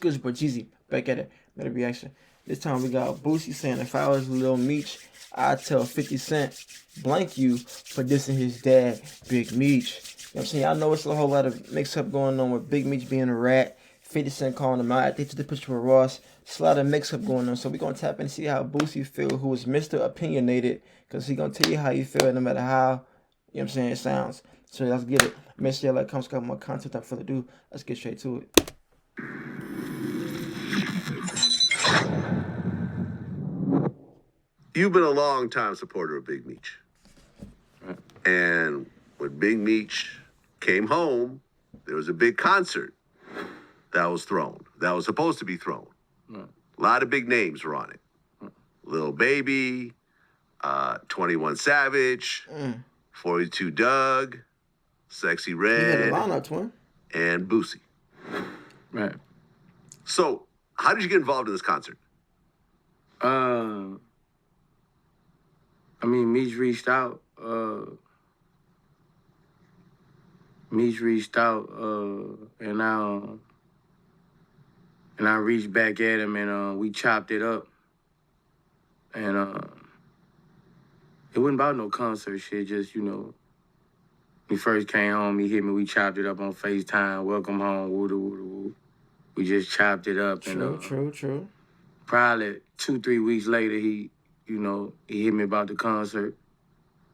good, but Geezy, back at it. Better reaction. This time we got Boosie saying if I was Lil Meech, I'd tell 50 Cent blank you for dissing his dad, Big Meech. You know what I'm saying? Y'all know it's a whole lot of mix up going on with Big Meech being a rat, 50 Cent calling him out. They took the picture with Ross. It's a lot of mix up going on. So we're going to tap in and see how Boosie feel, who is Mr. Opinionated, because he going to tell you how you feel no matter how, you know what I'm saying, it sounds. So let's get it. Make sure y'all like, comment, subscribe, more content. Without further ado, let's get straight to it. You've been a long time supporter of Big Meech. And when Big Meech came home, there was a big concert that was thrown, that was supposed to be thrown. A lot of big names were on it. Lil Baby, 21 Savage, 42 Doug, Sexy Red, and Boosie. Right. So, how did you get involved in this concert? I mean, Meech reached out. And I reached back at him, and we chopped it up. And it wasn't about no concert shit. Just, you know, he first came home, he hit me. We chopped it up on FaceTime. Welcome home, woo woo woo. We just chopped it up. True. Probably 2-3 weeks later, he hit me about the concert,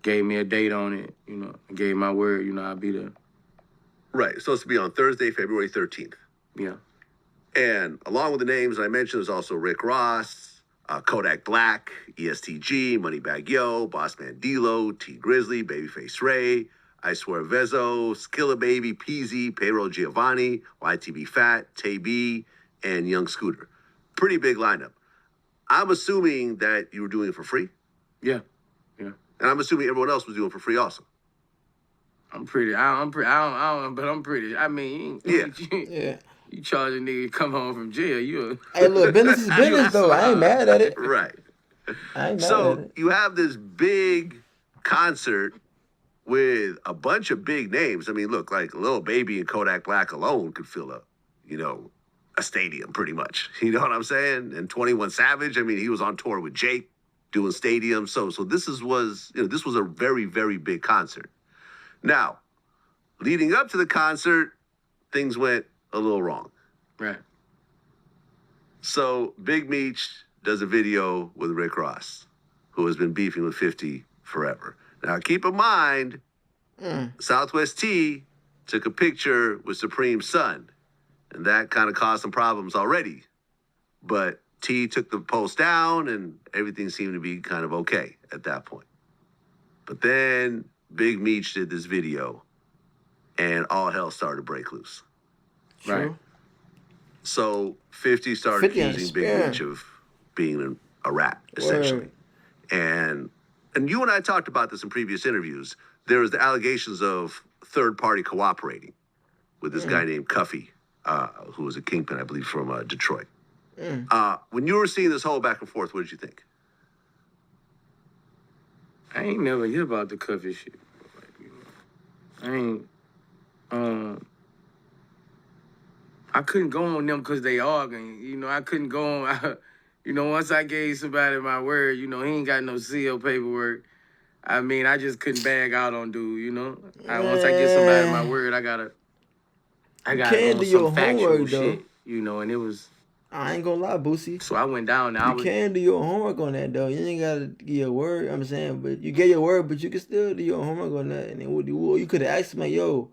gave me a date on it, and gave my word, I'll be there. Right, it's supposed to be on Thursday, February 13th. Yeah. And along with the names I mentioned, there's also Rick Ross, Kodak Black, ESTG, Moneybagg Yo, Bossman D-Lo, T Grizzly, Babyface Ray, I Swear Vezo, Skilla Baby, Peasy, Payroll Giovanni, YTB Fat, Tay B, and Young Scooter. Pretty big lineup. I'm assuming that you were doing it for free? Yeah. And I'm assuming everyone else was doing it for free also. I'm pretty. But I'm pretty. I mean, Yeah. You charge a nigga to come home from jail, Hey, look, business is business, though. I ain't mad at it. Right. I ain't mad at So it. you have this big concert with a bunch of big names. I mean, look, like Lil Baby and Kodak Black alone could fill up, a stadium pretty much. You know what I'm saying? And 21 Savage, I mean, he was on tour with Jake doing stadiums. So this was a very, very big concert. Now, leading up to the concert, things went a little wrong. Right. So Big Meech does a video with Rick Ross, who has been beefing with 50 forever. Now, keep in mind, Southwest T took a picture with Supreme's son, and that kind of caused some problems already. But T took the post down, and everything seemed to be kind of okay at that point. But then Big Meech did this video, and all hell started to break loose. Right. So 50 started accusing Big Meech of being a rat, essentially. And you and I talked about this in previous interviews. There was the allegations of third-party cooperating with this guy named Cuffy, who was a kingpin, I believe, from Detroit. When you were seeing this whole back and forth, what did you think? I ain't never hear about the Cuffy shit. I couldn't go on them because they arguing. I couldn't go on. Once I gave somebody my word, he ain't got no CO paperwork. I mean, I just couldn't bag out on dude, Once I get somebody my word, I gotta do your homework, shit, and it was... I ain't gonna lie, Boosie. So I went down there. You can do your homework on that, though. You ain't gotta give your word, I'm saying, but you get your word, but you can still do your homework on that. And then you could have asked him, like, yo,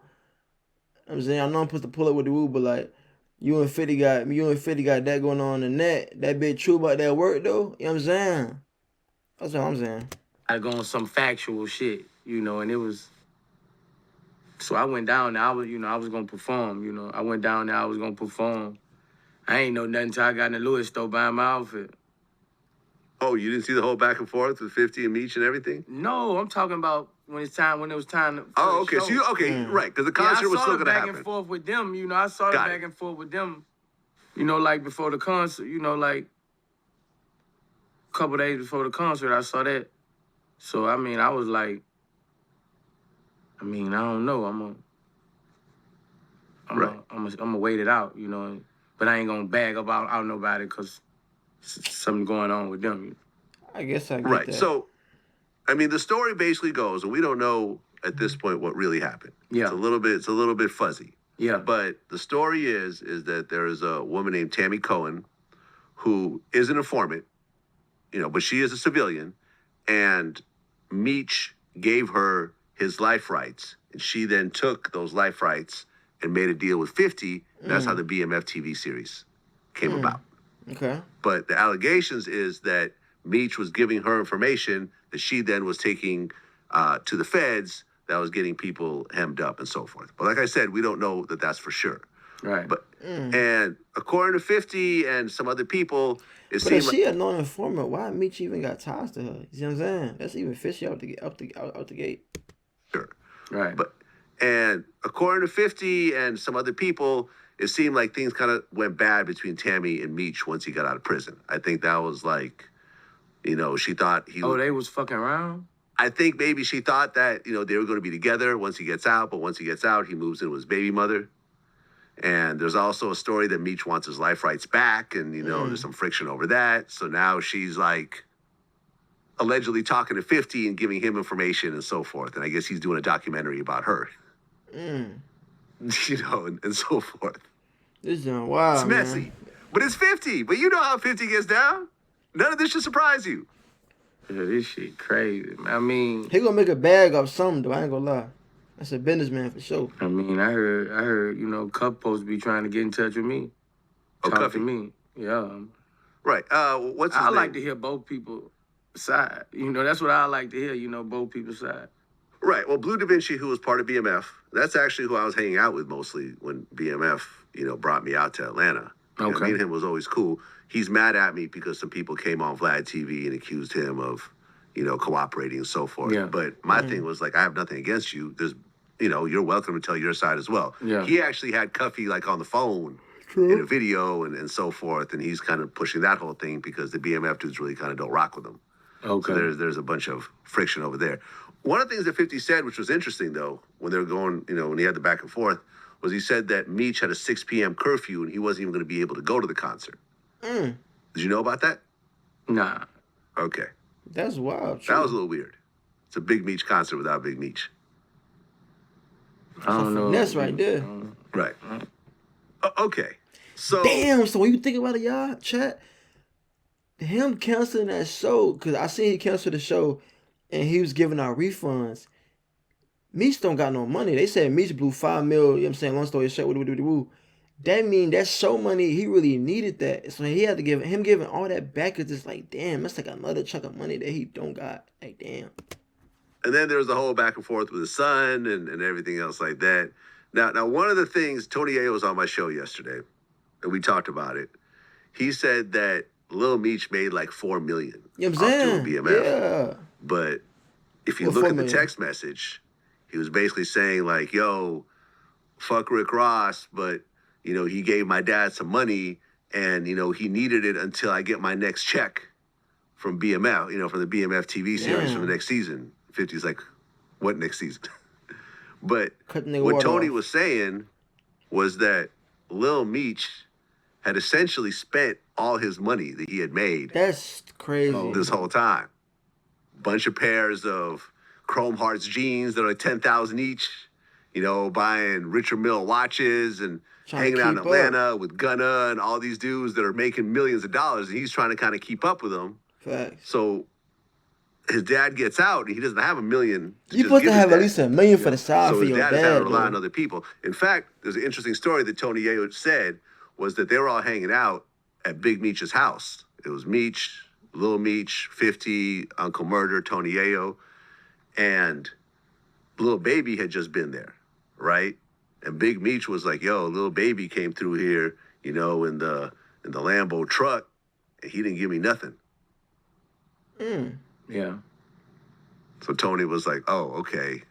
I'm saying, I know I'm supposed to pull up with the woo, but like, you and 50 got that going on in that. That bit true about that work, though. You know what I'm saying? That's what I'm saying. I go on some factual shit, and it was... So I went down there. I was going to perform, I went down there. I was going to perform. I ain't know nothing until I got in the Louis store buying my outfit. Oh, you didn't see the whole back and forth with 50 and Meech and everything? No, I'm talking about when it was time to... Oh, okay. So right, because the concert was still going to happen. I saw the back and forth with them, I saw the back and forth with them, like before the concert, like a couple days before the concert, I saw that. So, I mean, I was like, I don't know. I'm gonna wait it out, but I ain't gonna bag about out nobody because something going on with them. I guess I get Right. that. So, I mean, the story basically goes, and we don't know at this point what really happened. Yeah. It's a little bit fuzzy. Yeah. But the story is that there is a woman named Tammy Cohen who is an informant, but she is a civilian, and Meech gave her his life rights, and she then took those life rights and made a deal with 50. And that's how the BMF TV series came about. Okay. But the allegations is that Meech was giving her information that she then was taking to the feds that was getting people hemmed up and so forth. But like I said, we don't know that that's for sure. Right. But and according to 50 and some other people, it But seems if she a known informant, why Meech even got ties to her? You see what I'm saying? That's even fishy out the gate. sure. Right. But and according to 50 and some other people, it seemed like things kind of went bad between Tammy and Meech once he got out of prison. I think that was like, she thought he. Oh, they was fucking around? I think maybe she thought that, they were going to be together once he gets out. But once he gets out, he moves in with his baby mother. And there's also a story that Meech wants his life rights back. And, there's some friction over that. So now she's like allegedly talking to 50 and giving him information and so forth. And I guess he's doing a documentary about her. And so forth. This is wild. It's messy. Man. But it's 50. But you know how 50 gets down. None of this should surprise you. Yeah, this shit crazy. I mean, He gonna make a bag of something, though. I ain't gonna lie. That's a businessman for sure. I heard, Cuff supposed to be trying to get in touch with me. Talk Cuffy. to me. Yeah. Right. What's his I name? like to hear both people's side. That's what I like to hear, both people's side. Right. Well, Blue Da Vinci, who was part of BMF, that's actually who I was hanging out with mostly when BMF, brought me out to Atlanta. Okay. Me and him was always cool. He's mad at me because some people came on Vlad TV and accused him of, cooperating and so forth. Yeah. But my thing was like, I have nothing against you. There's, you're welcome to tell your side as well. Yeah. He actually had Cuffy like on the phone in a video and so forth. And he's kind of pushing that whole thing because the BMF dudes really kind of don't rock with him. Okay. So there's a bunch of friction over there. One of the things that 50 said, which was interesting, though, when they were going, when he had the back and forth, was he said that Meech had a 6 p.m. curfew and he wasn't even going to be able to go to the concert. Did you know about that? Nah. Okay. That's wild. That was a little weird. It's a Big Meech concert without Big Meech. I don't know. That's right there. Right. Okay. So. Damn. So when you think about it, y'all, chat, him canceling that show, because I seen he canceled the show and he was giving out refunds. Meech don't got no money. They said Meech blew $5 million, you know what I'm saying? Long story short, woo. That mean that show money, he really needed that. So he had to giving all that back is just like, damn, that's like another chunk of money that he don't got. Like, damn. And then there was the whole back and forth with his son and everything else like that. Now, one of the things, Tony A was on my show yesterday, and we talked about it. He said that Lil Meech made like $4 million. You know what I'm saying? Doing BMF. Yeah. But if you Well, look $4 at the million. text message, he was basically saying like, yo, fuck Rick Ross, but, he gave my dad some money and, he needed it until I get my next check from BMF, from the BMF TV series from the next season. 50's like, what next season? But what Tony was saying was that Lil Meech had essentially spent all his money that he had made That's crazy. this whole time. Bunch of pairs of Chrome Hearts jeans that are like 10,000 each, buying Richard Mille watches and hanging out in Atlanta with Gunna and all these dudes that are making millions of dollars, and he's trying to kind of keep up with them. Facts. So his dad gets out and he doesn't have $1 million. You supposed to have at least $1 million for the side so for his your dad is having dad, to rely on though. other people. In fact, there's an interesting story that Tony Ayo said was that they were all hanging out at Big Meech's house. It was Meech, Lil Meech, 50, Uncle Murder, Tony Ayo, and Lil Baby had just been there, right? And Big Meech was like, yo, Lil Baby came through here, in the Lambo truck, and he didn't give me nothing. Yeah. So Tony was like, oh, okay.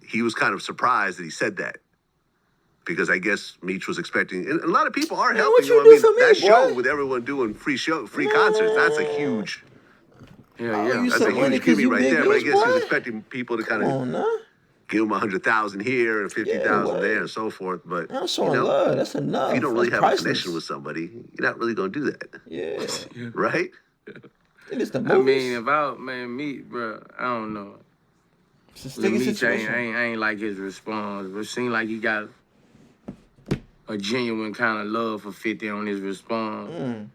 He was kind of surprised that he said that. Because I guess Meech was expecting, and a lot of people are helping. what you do for me, that show boy? with everyone doing free concerts, that's a huge, Yeah. you that's so a money huge 'cause gimme you right Big there. But I Meech, guess he was boy? expecting people to kind Come of, on, now. give him 100,000 here and 50,000 what? there and so forth. But I'm showing love. That's enough. if you don't really That's have priceless. a connection with somebody, you're not really gonna do that. Yeah. Right? It is the I movies. mean, if I man Meech, bro, I don't know. It's a Lil sticky Meech situation. ain't like his response, but it seemed like he got a genuine kind of love for 50 on his response.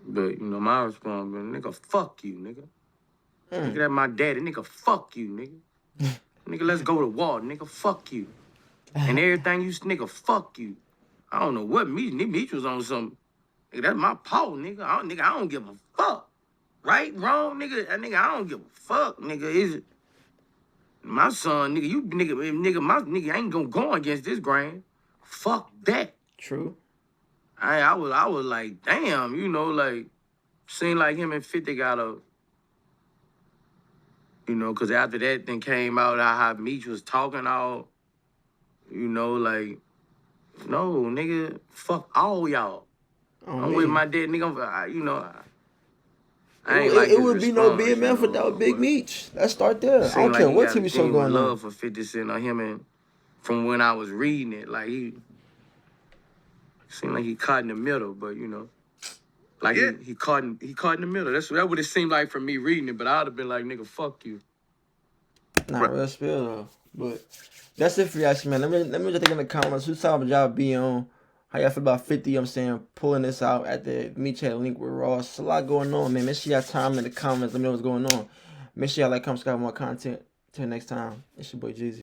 But, you know, my response, man, nigga, fuck you, nigga. Nigga, that my daddy, nigga, fuck you, nigga. Nigga, let's go to war, nigga, fuck you. And everything you, nigga, fuck you. I don't know what Meech was on some, nigga, that's my paw, nigga. I don't give a fuck. Right, wrong, nigga, I don't give a fuck, nigga, is it? My son, nigga, my nigga ain't gonna go against this grain. Fuck that. True. I was like, damn, you know, like, seemed like him and 50 got a, you know, because after that thing came out, how Meech was talking all, you know, like, no, nigga, fuck all y'all. I'm with my dad, nigga, you know, I ain't like it would be no response, big man without Big Meech. Let's start there. I don't care what TV show going love on. for 50 Cent on him, and from when I was reading it, like he seemed like he caught in the middle, but you know, like he caught in the middle. That's what it seemed like from me reading it. But I'd have been like, nigga, fuck you. Not real spill though. But that's it for y'all, man. Let me just take in the comments. Who type of y'all be on? How y'all feel about 50, I'm saying, pulling this out at the Meech had a link with Ross. It's a lot going on, man. Make sure y'all time in the comments. Let me know what's going on. Make sure y'all like, comment, subscribe, more content. Till next time. It's your boy Geezy.